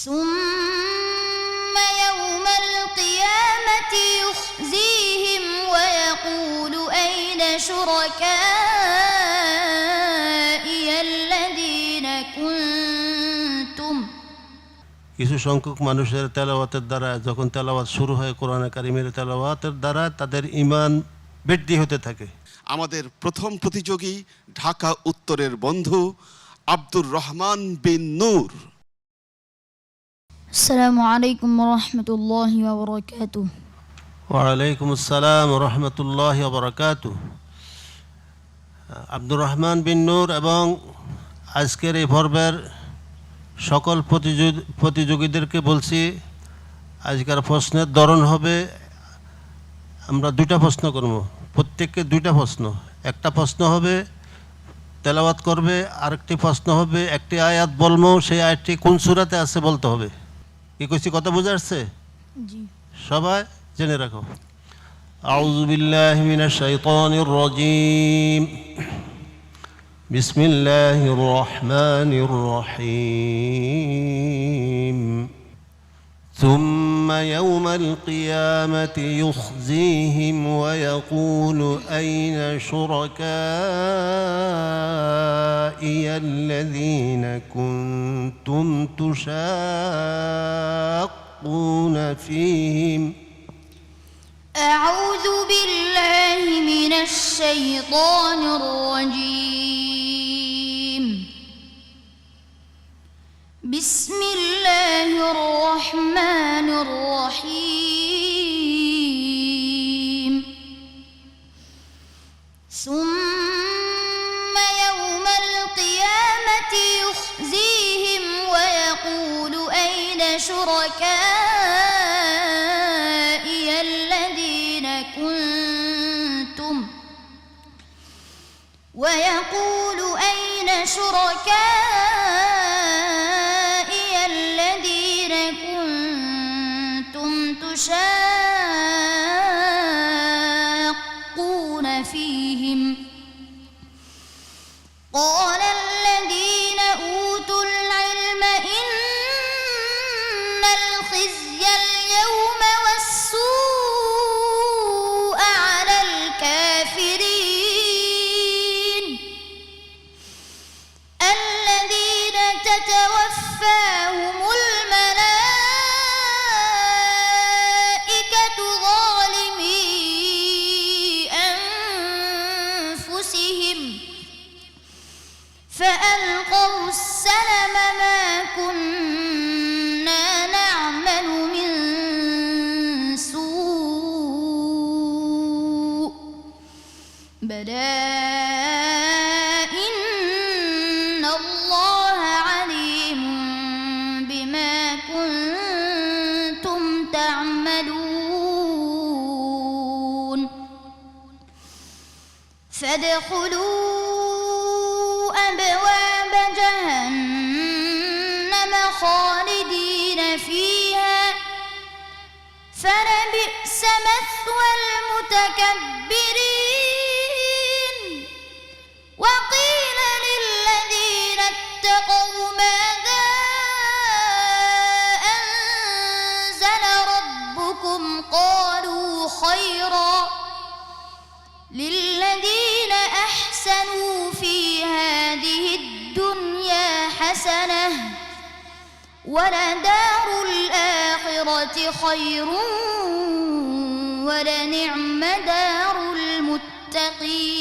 ثم يوم القيامة يخزيهم ويقول أين شركائي الذين كنتم। কিছু সংখ্যক মানুষের তেলাওয়াতের দ্বারা যখন তেলাওয়াত শুরু হয় কোরআনে কারিমের তেলাওয়াতের দ্বারা তাদের ঈমান বৃদ্ধি হতে থাকে। আমাদের প্রথম প্রতিযোগী ঢাকা উত্তরের বন্ধু আব্দুর রহমান বিন নূর। আসসালামু আলাইকুম ওয়া রাহমাতুল্লাহি ওয়া বারাকাতুহু। ওয়া আলাইকুম আসসালাম ওয়া রাহমাতুল্লাহি ওয়া বারাকাতুহু। আব্দুর রহমান বিন নূর এবং আজকের এই পর্বের সকল প্রতিযোগীদেরকে বলছি, আজকের প্রশ্নের ধরন হবে আমরা দুইটা প্রশ্ন করব, প্রত্যেককে দুইটা প্রশ্ন। একটা প্রশ্ন হবে তেলাওয়াত করবে, আরেকটি প্রশ্ন হবে একটি আয়াত বলবো, সেই আয়াতটি কোন সূরাতে আছে বলতে হবে। কি কইছি কথা বুঝা আসছে? জি। সবাই জেনে রাখো। আউযু বিল্লাহি মিনাশ শাইতানির রাজীম। বিসমিল্লাহির রহমানির রহিম। ثم يوم القيامة يخزيهم ويقول أين شركائي الذين كنتم تشاقون فيهم. أعوذ بالله من الشيطان الرجيم. بسم الله الرحمن الرحيم. ثم يوم القيامة يخزيهم ويقول أين شركائي الذين كنتم ويقول أين شركائي الذين كنتم تشاقون فيهم. قال الذين أوتوا العلم إن الخزي اليوم والسوء على الكافرين الذين تتوفاهم الملائكة ظالمي أنفسهم فألقوا السلم ما كنا نعمل من سوء بلى إن الله عليم بما كنتم تعملون. فادخلوا أبواب جهنم خالدين فيها فلبئس مثوى المتكبرين. وقيل للذين اتقوا ماذا أنزل ربكم قالوا خيرا للذين أحسنوا في هذه الدنيا حسنة ولدار الآخرة خير ولنعم دار المتقين.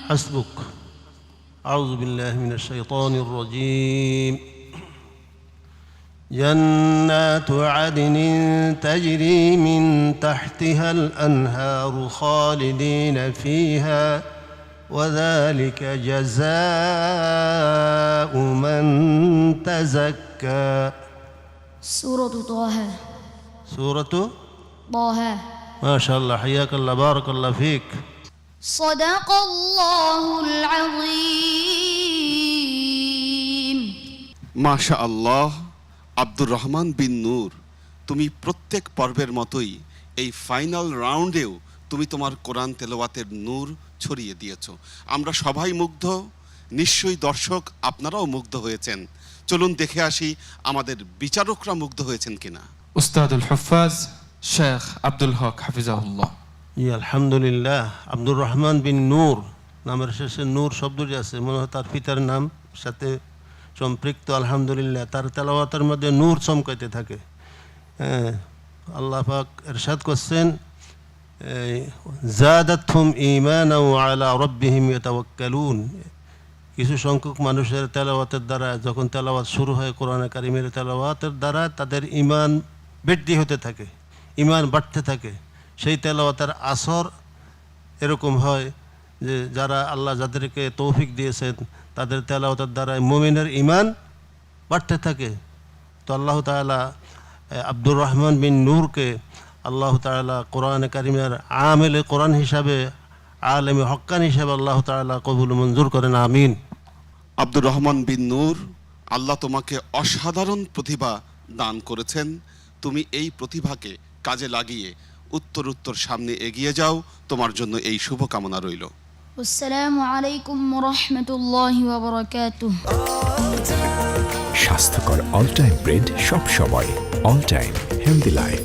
حسبك. أعوذ بالله من الشيطان الرجيم. جنات عدن تجري من تحتها الأنهار خالدين فيها وذلك جزاء من تزكى. سورة طه. سورة طه. ما شاء الله، حياك الله، بارك الله فيك. صدق الله العظيم. ما شاء الله। আব্দুর রহমান বিন নূর, তুমি প্রত্যেক পর্বের মতোই এই ফাইনাল রাউন্ডেও তুমি তোমার কোরআন তেলাওয়াতের নূর ছড়িয়ে দিয়েছো। আমরা সবাই মুগ্ধ, নিশ্চয়ই দর্শক আপনারাও মুগ্ধ হয়েছেন। চলুন দেখে আসি আমাদের বিচারকরা মুগ্ধ হয়েছেন কিনা। উস্তাদুল হুফাজ শেখ আব্দুল হক হাফিজাহুল্লাহ। জি আলহামদুলিল্লাহ। আব্দুর রহমান বিন নূর, নামের শেষে নূর শব্দটি আছে, মনে হয় তার পিতার নাম সাথে সম্পৃক্ত। আলহামদুলিল্লাহ, তার তেলাওয়াতের মধ্যে নূর চমকাইতে থাকে। হ্যাঁ, আল্লাহ পাক ইরশাদ করছেন, যাদাতহুম ঈমানা ওয়া আলা রাব্বিহিম ইয়াতাওয়াক্কালুন। কিছু সংখ্যক মানুষের তেলাওয়াতের দ্বারা, যখন তেলাওয়াত শুরু হয় কোরআনে কারিমের তেলাওয়াতের দ্বারা, তাদের ঈমান বৃদ্ধি হতে থাকে, ঈমান বাড়তে থাকে। সেই তেলাওয়াতের আসর এরকম হয় যে যারা আল্লাহ যাদেরকে তৌফিক দিয়েছেন তাদের তেলাওয়াতের দ্বারা মুমিনের ঈমান বাড়তে থাকে। তো আল্লাহ তাআলা আব্দুর রহমান বিন নূরকে আল্লাহ তাআলা কোরআনে কারিমের আমেলে কোরআন হিসাবে, আলেমে হক্কান হিসাবে আল্লাহ তাআলা কবুল মঞ্জুর করেন, আমিন। আব্দুর রহমান বিন নূর, আল্লাহ তোমাকে অসাধারণ প্রতিভা দান করেছেন। তুমি এই প্রতিভাকে কাজে লাগিয়ে উত্তর সামনে এগিয়ে যাও। তোমার জন্য এই শুভকামনা রইল। আসসালামু আলাইকুম ওয়া রাহমাতুল্লাহি ওয়া বারাকাতুহু। স্বাস্থ্যকর অল টাইম ব্রেড সব সময়, অল টাইম হেলদি লাইফ।